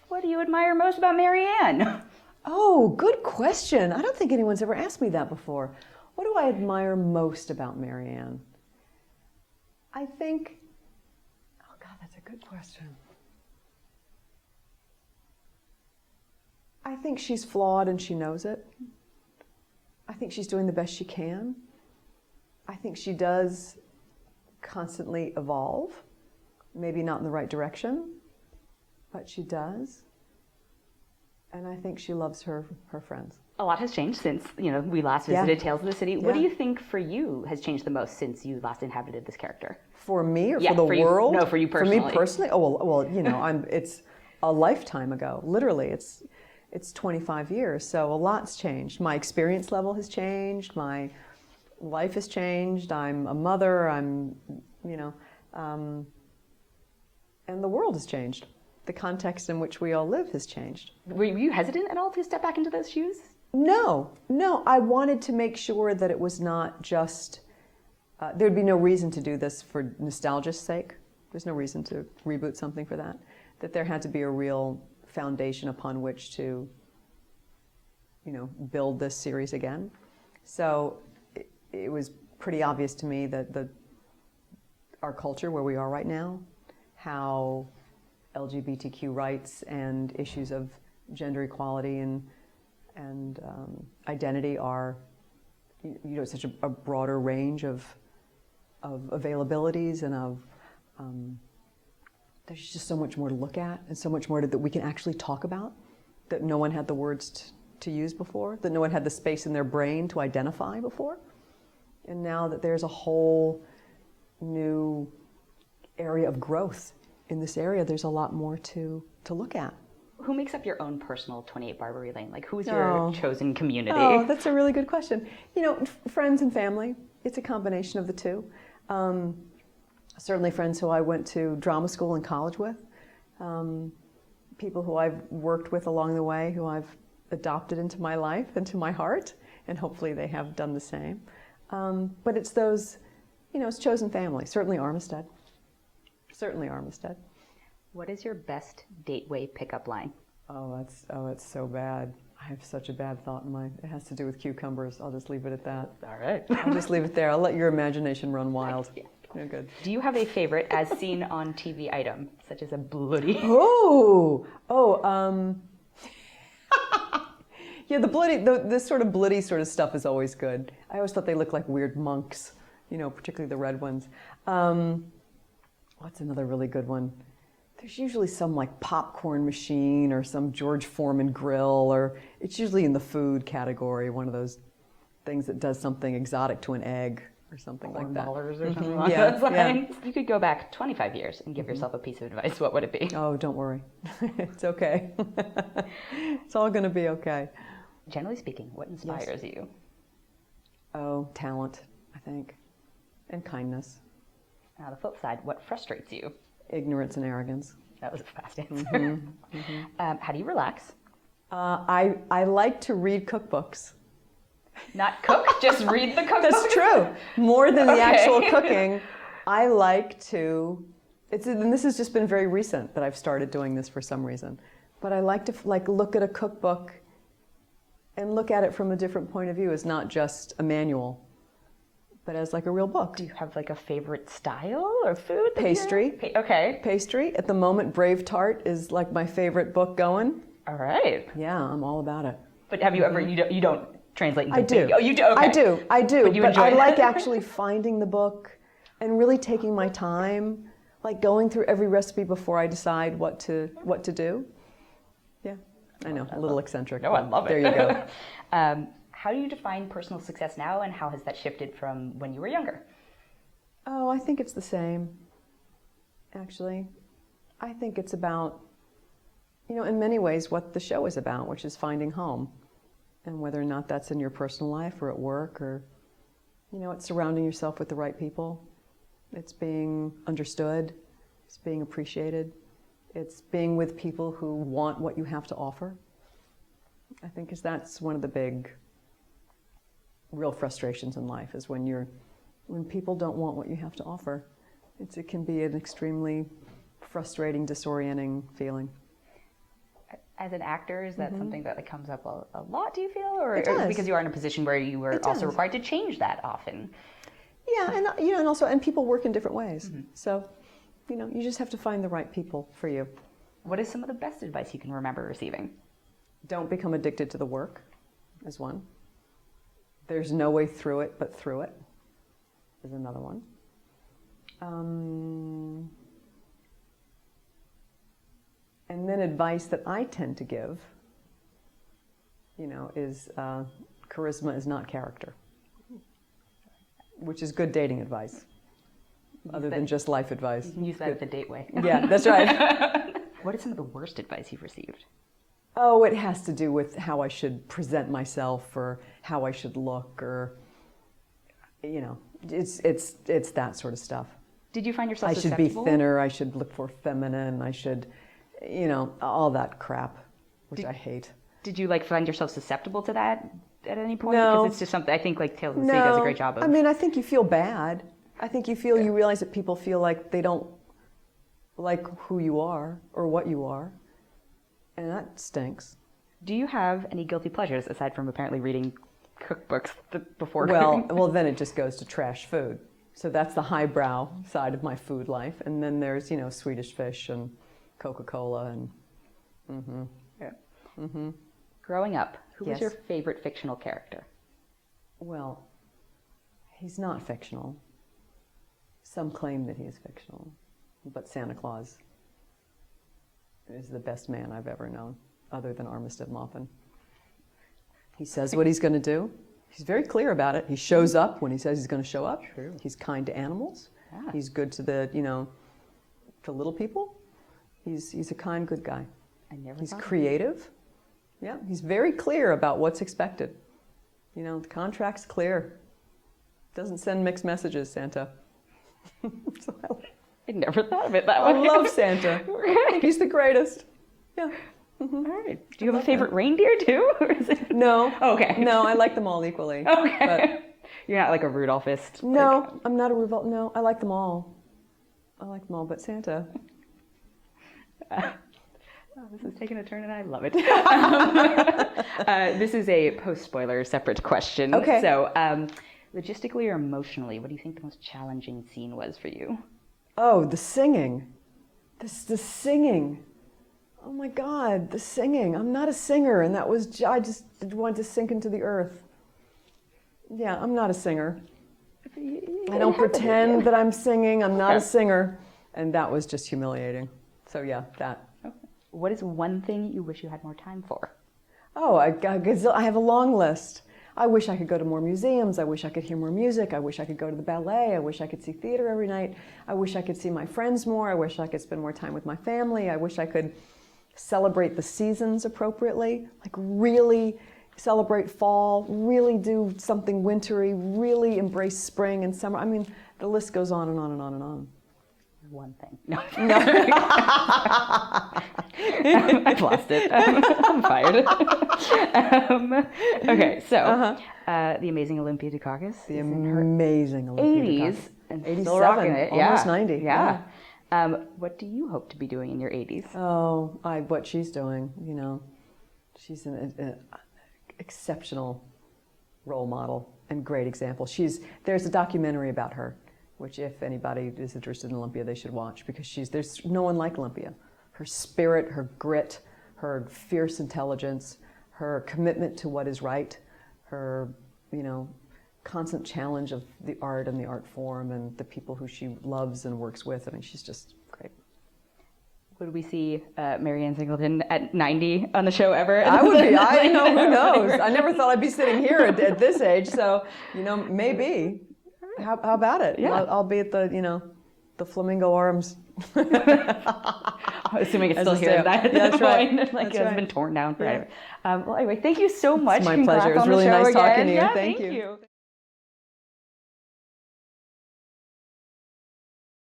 What do you admire most about Marianne? Oh, good question. I don't think anyone's ever asked me that before. What do I admire most about Marianne? I think, oh God, that's a good question. I think she's flawed and she knows it. I think she's doing the best she can. I think she does constantly evolve, maybe not in the right direction, but she does. And I think she loves her friends. A lot has changed since, we last visited Tales of the City. What do you think for you has changed the most since you last inhabited this character? For me or for the world? No, for you personally. For me personally? Oh, well, it's a lifetime ago. Literally, it's 25 years, so a lot's changed. My experience level has changed. My life has changed. I'm a mother. And the world has changed. The context in which we all live has changed. Were you hesitant at all to step back into those shoes? No. I wanted to make sure that it was not just, there'd be no reason to do this for nostalgia's sake. There's no reason to reboot something for that. That there had to be a real foundation upon which to, build this series again. So it was pretty obvious to me that our culture, where we are right now, how LGBTQ rights and issues of gender equality and identity are, such a broader range of availabilities and of there's just so much more to look at and so much more that we can actually talk about that no one had the words to use before, that no one had the space in their brain to identify before. And now that there's a whole new area of growth in this area, there's a lot more to look at. Who makes up your own personal 28 Barbary Lane? Like, who's your chosen community? Oh, that's a really good question. Friends and family. It's a combination of the two. Certainly friends who I went to drama school and college with. People who I've worked with along the way, who I've adopted into my life, into my heart, and hopefully they have done the same. But it's those, it's chosen family. Certainly Armistead. Certainly Armistead. What is your best dateway pickup line? It's so bad. I have such a bad thought in mind. It has to do with cucumbers. I'll just leave it at that. All right. I'll just leave it there. I'll let your imagination run wild. Yeah. Good. Do you have a favorite as seen on TV item, such as a bloody? Yeah, the bloody, this sort of bloody sort of stuff is always good. I always thought they looked like weird monks, particularly the red ones. What's another really good one? There's usually some like popcorn machine or some George Foreman grill, or it's usually in the food category, one of those things that does something exotic to an egg or something like that. Or something along those lines. You could go back 25 years and give yourself a piece of advice. What would it be? Oh, don't worry. It's okay. It's all going to be okay. Generally speaking, what inspires you? Oh, talent, I think, and kindness. Now, the flip side, what frustrates you? Ignorance and arrogance. That was a fast answer. How do you relax? I like to read cookbooks. Not cook, just read the cookbook? That's true. More than the actual cooking. I like to, and this has just been very recent that I've started doing this for some reason, but I like to look at a cookbook and look at it from a different point of view, as not just a manual, but as like a real book. Do you have like a favorite style or food? Pastry. Okay. Pastry. At the moment, Brave Tart is like my favorite book going. All right. Yeah, I'm all about it. But have you ever, you don't translate into I do. big, oh, you do? Okay. I do. But you enjoy I it? like actually finding the book and really taking my time, like going through every recipe before I decide what to do. Yeah, I know, a little eccentric. No, I love it. There you go. How do you define personal success now, and how has that shifted from when you were younger? Oh, I think it's the same, actually. I think it's about, in many ways what the show is about, which is finding home. And whether or not that's in your personal life or at work, or, it's surrounding yourself with the right people. It's being understood. It's being appreciated. It's being with people who want what you have to offer. I think that's one of the big, real frustrations in life, is when people don't want what you have to offer. It can be an extremely frustrating, disorienting feeling. As an actor, is that something that like comes up a lot, do you feel? Or It does. because you are in a position where you were also required to change that often? Yeah, and and also, and people work in different ways. So, you just have to find the right people for you. What is some of the best advice you can remember receiving? Don't become addicted to the work, is one. There's no way through it but through it, is another one. And then advice that I tend to give, is charisma is not character, which is good dating advice, other than just life advice. You can use that the date way. Yeah, that's right. What is some of the worst advice you've received? Oh, it has to do with how I should present myself or how I should look or, it's that sort of stuff. Did you find yourself I should susceptible? be thinner, I should look more feminine, I should, all that crap, which I hate. Did you find yourself susceptible to that at any point? No. Because it's just something, I think Tales of the Sea does a great job of. I mean, I think you feel bad. I think you realize that people feel like they don't like who you are or what you are. And that stinks. Do you have any guilty pleasures aside from apparently reading cookbooks before? Well, then it just goes to trash food. So that's the highbrow side of my food life. And then there's, Swedish fish and Coca-Cola and, Growing up, who was Yes. your favorite fictional character? well, he's not fictional. Some claim that he is fictional, but Santa Claus is the best man I've ever known, other than Armistead Maupin. He says what he's going to do. He's very clear about it. He shows up when he says he's going to show up. True. He's kind to animals. Yeah. He's good to to little people. He's a kind, good guy. I never He's thought of creative. Yeah, he's very clear about what's expected. The contract's clear. Doesn't send mixed messages, Santa. So I never thought of it that way. I love Santa. I think he's the greatest. Yeah. All right. Do you have a favorite reindeer too? Or is it... No. Oh, okay. No, I like them all equally. Okay. You're not like a Rudolphist. No, I'm not a revolt. No, I like them all. But Santa. This is taking a turn and I love it. This is a post-spoiler separate question. Okay. So, logistically or emotionally, what do you think the most challenging scene was for you? Oh, the singing. The singing. Oh my God, the singing. I'm not a singer, and I just wanted to sink into the earth. Yeah, I'm not a singer. I don't pretend that I'm singing. I'm not a singer. And that was just humiliating. So yeah, that. What is one thing you wish you had more time for? Oh, I have a long list. I wish I could go to more museums. I wish I could hear more music. I wish I could go to the ballet. I wish I could see theater every night. I wish I could see my friends more. I wish I could spend more time with my family. I wish I could celebrate the seasons appropriately, like really celebrate fall, really do something wintry, really embrace spring and summer. I mean, the list goes on and on and on and on. One thing. No. I've lost it. I'm fired. Okay, so the amazing Olympia Dukakis. The amazing Olympia 80s Dukakis. and 87, still rocking it. almost Yeah. 90. Yeah. What do you hope to be doing in your 80s? Oh, what she's doing, she's an exceptional role model and great example. There's a documentary about her, which if anybody is interested in Olympia, they should watch, because there's no one like Olympia. Her spirit, her grit, her fierce intelligence, her commitment to what is right, her, constant challenge of the art and the art form and the people who she loves and works with. I mean, she's just great. Would we see Mary Ann Singleton at 90 on the show ever? I would be. Who knows? I never thought I'd be sitting here at this age, so, maybe. How about it? Yeah. I'll be at the Flamingo Arms. Assuming it's As still a here stay-up. at that Yeah, that's right. point. That's It's right. been torn down Yeah. forever. Well, anyway, thank you so much. It's my Congrats pleasure. It was on the really show nice again. talking to you. Yeah, Thank you.